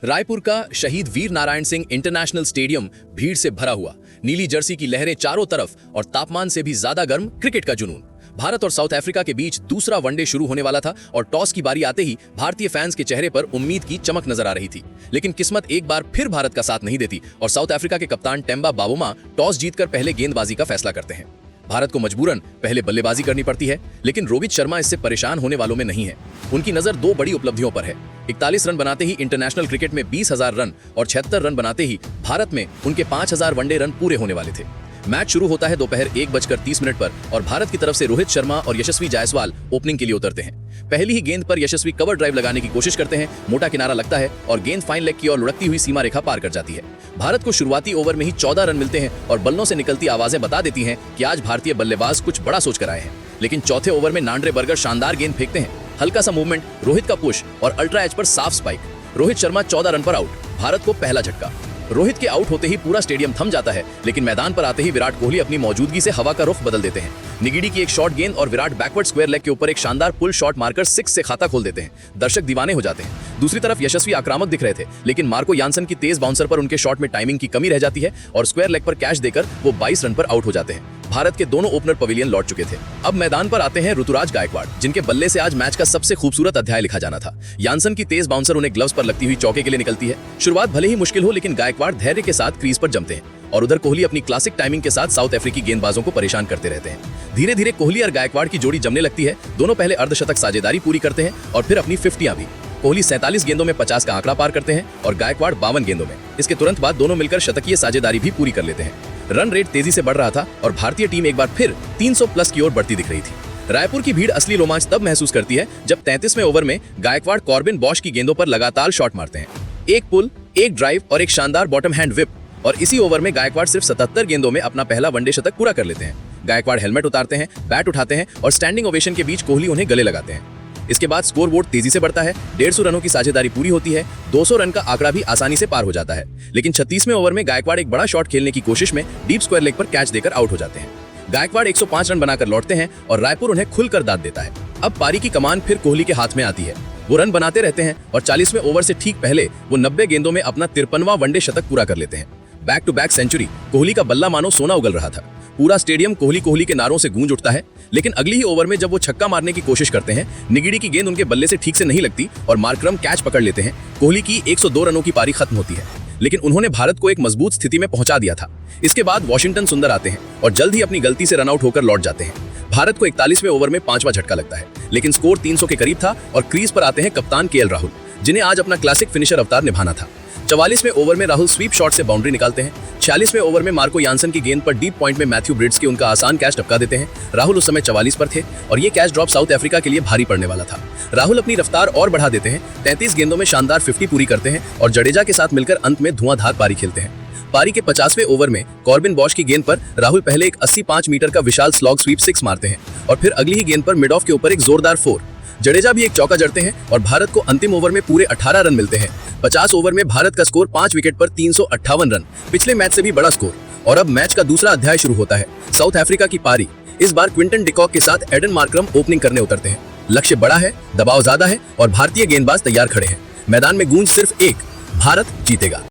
रायपुर का शहीद Veer Narayan Singh international stadium भीड़ से भरा हुआ, नीली जर्सी की लहरें चारों तरफ और तापमान से भी ज्यादा गर्म क्रिकेट का जुनून। भारत और साउथ अफ्रीका के बीच दूसरा वनडे शुरू होने वाला था और टॉस की बारी आते ही भारतीय फैंस के चेहरे पर उम्मीद की चमक नजर आ रही थी। लेकिन किस्मत एक बार फिर भारत का साथ नहीं देती और साउथ अफ्रीका के कप्तान टेम्बा बावोमा टॉस जीतकर पहले गेंदबाजी का फैसला करते हैं। भारत को मजबूरन पहले बल्लेबाजी करनी पड़ती है, लेकिन रोहित शर्मा इससे परेशान होने वालों में नहीं है। उनकी नजर दो बड़ी उपलब्धियों पर है। 41 रन बनाते ही इंटरनेशनल क्रिकेट में 20,000 रन और 76 रन बनाते ही भारत में उनके 5,000 वनडे रन पूरे होने वाले थे। मैच शुरू होता है दोपहर 1:30 पर और भारत की तरफ से रोहित शर्मा और यशस्वी जायसवाल ओपनिंग के लिए उतरते हैं। पहली ही गेंद पर यशस्वी कवर ड्राइव लगाने की कोशिश करते हैं, मोटा किनारा लगता है और गेंद फाइन लेग की ओर लुढ़कती हुई सीमा रेखा पार कर जाती है। भारत को शुरुआती ओवर में ही 14 रन मिलते हैं और बल्लों से निकलती आवाजें बता देती हैं कि आज भारतीय बल्लेबाज कुछ बड़ा सोच कर आए हैं। लेकिन चौथे ओवर में नांड्रे बर्गर शानदार गेंद फेंकते हैं, हल्का सा मूवमेंट, रोहित का पुश और अल्ट्रा एज पर साफ स्पाइक। रोहित शर्मा 14 रन पर आउट। भारत को पहला झटका। रोहित के आउट होते ही पूरा स्टेडियम थम जाता है, लेकिन मैदान पर आते ही विराट कोहली अपनी मौजूदगी से हवा का रुख बदल देते हैं। निगिडी की एक शॉर्ट गेंद और विराट बैकवर्ड स्क्वायर लेग के ऊपर एक शानदार पुल शॉट मारकर 6 से खाता खोल देते हैं। दर्शक दीवाने हो जाते हैं। दूसरी तरफ यशस्वी आक्रामक दिख रहे थे, लेकिन मार्को यानसन की तेज बाउंसर पर उनके शॉट में टाइमिंग की कमी रह जाती है और स्क्वायर लेग पर कैच देकर वो 22 रन पर आउट हो जाते हैं। भारत के दोनों ओपनर पवेलियन लौट चुके थे। अब मैदान पर आते हैं ऋतुराज गायकवाड़, जिनके बल्ले से आज मैच का सबसे खूबसूरत अध्याय लिखा जाना था। यानसन की तेज बाउंसर उन्हें ग्लव्स पर लगती हुई चौके के लिए निकलती है। शुरुआत भले ही मुश्किल हो, लेकिन गायकवाड़ धैर्य के साथ क्रीज पर जमते हैं और उधर कोहली अपनी क्लासिक टाइमिंग के साथ साउथ अफ्रीकी गेंदबाजों को परेशान करते रहते हैं। धीरे धीरे कोहली और गायकवाड़ की जोड़ी जमने लगती है। दोनों पहले अर्धशतक साझेदारी पूरी करते हैं और फिर अपनी 50 भी। कोहली 47 गेंदों में 50 का आंकड़ा पार करते हैं और गायकवाड़ 52 गेंदों में। इसके तुरंत बाद दोनों मिलकर शतकीय साझेदारी भी पूरी कर लेते हैं। रन रेट तेजी से बढ़ रहा था और भारतीय टीम एक बार फिर 300 प्लस की ओर बढ़ती दिख रही थी। रायपुर की भीड़ असली रोमांच तब महसूस करती है जब 33वें ओवर में गायकवाड़ कॉर्बिन बॉश की गेंदों पर लगातार शॉट मारते हैं। एक पुल, एक ड्राइव और एक शानदार बॉटम हैंड विप, और इसी ओवर में गायकवाड़ सिर्फ 77 गेंदों में अपना पहला वनडे शतक पूरा कर लेते हैं। गायकवाड़ हेलमेट उतारते हैं, बैट उठाते हैं और स्टैंडिंग ओवेशन के बीच कोहली उन्हें गले लगाते हैं। इसके बाद स्कोर बोर्ड तेजी से बढ़ता है। 150 रनों की साझेदारी पूरी होती है। 200 रन का आंकड़ा भी आसानी से पार हो जाता है। लेकिन 36वें ओवर में गायकवाड़ एक बड़ा शॉट खेलने की कोशिश में डीप स्क्वायर लेग पर कैच देकर आउट हो जाते हैं। गायकवाड़ 105 रन बनाकर लौटते हैं और रायपुर उन्हें खुलकर दाद देता है। अब पारी की कमान फिर कोहली के हाथ में आती है। वो रन बनाते रहते हैं और 40वें ओवर से ठीक पहले वो 90 गेंदों में अपना 53वां वनडे शतक पूरा कर लेते हैं। Back to back century. Kohli का बल्ला मानो सोना उगल रहा था। पूरा स्टेडियम कोहली कोहली के नारों से गूंज उठता है। लेकिन अगली ही ओवर में जब वो छक्का मारने की कोशिश करते हैं, निगिडी की गेंद उनके बल्ले से ठीक से नहीं लगती और मार्करम कैच पकड़ लेते हैं। कोहली की 102 रनों की पारी खत्म होती है, लेकिन उन्होंने भारत को एक मजबूत स्थिति में पहुंचा दिया था। इसके बाद वॉशिंगटन सुंदर आते हैं और जल्द ही अपनी गलती से रनआउट होकर लौट जाते हैं। भारत को 41वें ओवर में 5वां झटका लगता है, लेकिन स्कोर 300 के करीब था और क्रीज पर आते हैं कप्तान केएल राहुल, जिन्हें आज अपना क्लासिक फिनिशर अवतार निभाना था। 44वें ओवर में राहुल स्वीप शॉट से बाउंड्री निकालते हैं। 46वें ओवर में मार्को यानसन की गेंद पर डीप पॉइंट में मैथ्यू ब्रिड्स के उनका आसान कैच टपका देते हैं। राहुल उस समय 44 पर थे और ये कैच ड्रॉप साउथ अफ्रीका के लिए भारी पड़ने वाला था। राहुल अपनी रफ्तार और बढ़ा देते हैं। 33 गेंदों में शानदार 50 पूरी करते हैं और जडेजा के साथ मिलकर अंत में धुआंधार पारी खेलते हैं। पारी के 50वें ओवर में कॉर्बिन बॉश की गेंद पर राहुल पहले एक 85 मीटर का विशाल स्लॉग स्वीप 6 मारते हैं और फिर अगली ही गेंद पर मिड ऑफ के ऊपर एक जोरदार 4। जडेजा भी एक चौका जड़ते हैं और भारत को अंतिम ओवर में पूरे 18 रन मिलते हैं। 50 ओवर में भारत का स्कोर 5 विकेट पर 358 रन, पिछले मैच से भी बड़ा स्कोर। और अब मैच का दूसरा अध्याय शुरू होता है। साउथ अफ्रीका की पारी। इस बार क्विंटन डिकॉक के साथ एडन मार्करम ओपनिंग करने उतरते हैं। लक्ष्य बड़ा है, दबाव ज्यादा है और भारतीय गेंदबाज तैयार खड़े हैं। मैदान में गूंज सिर्फ एक, भारत जीतेगा।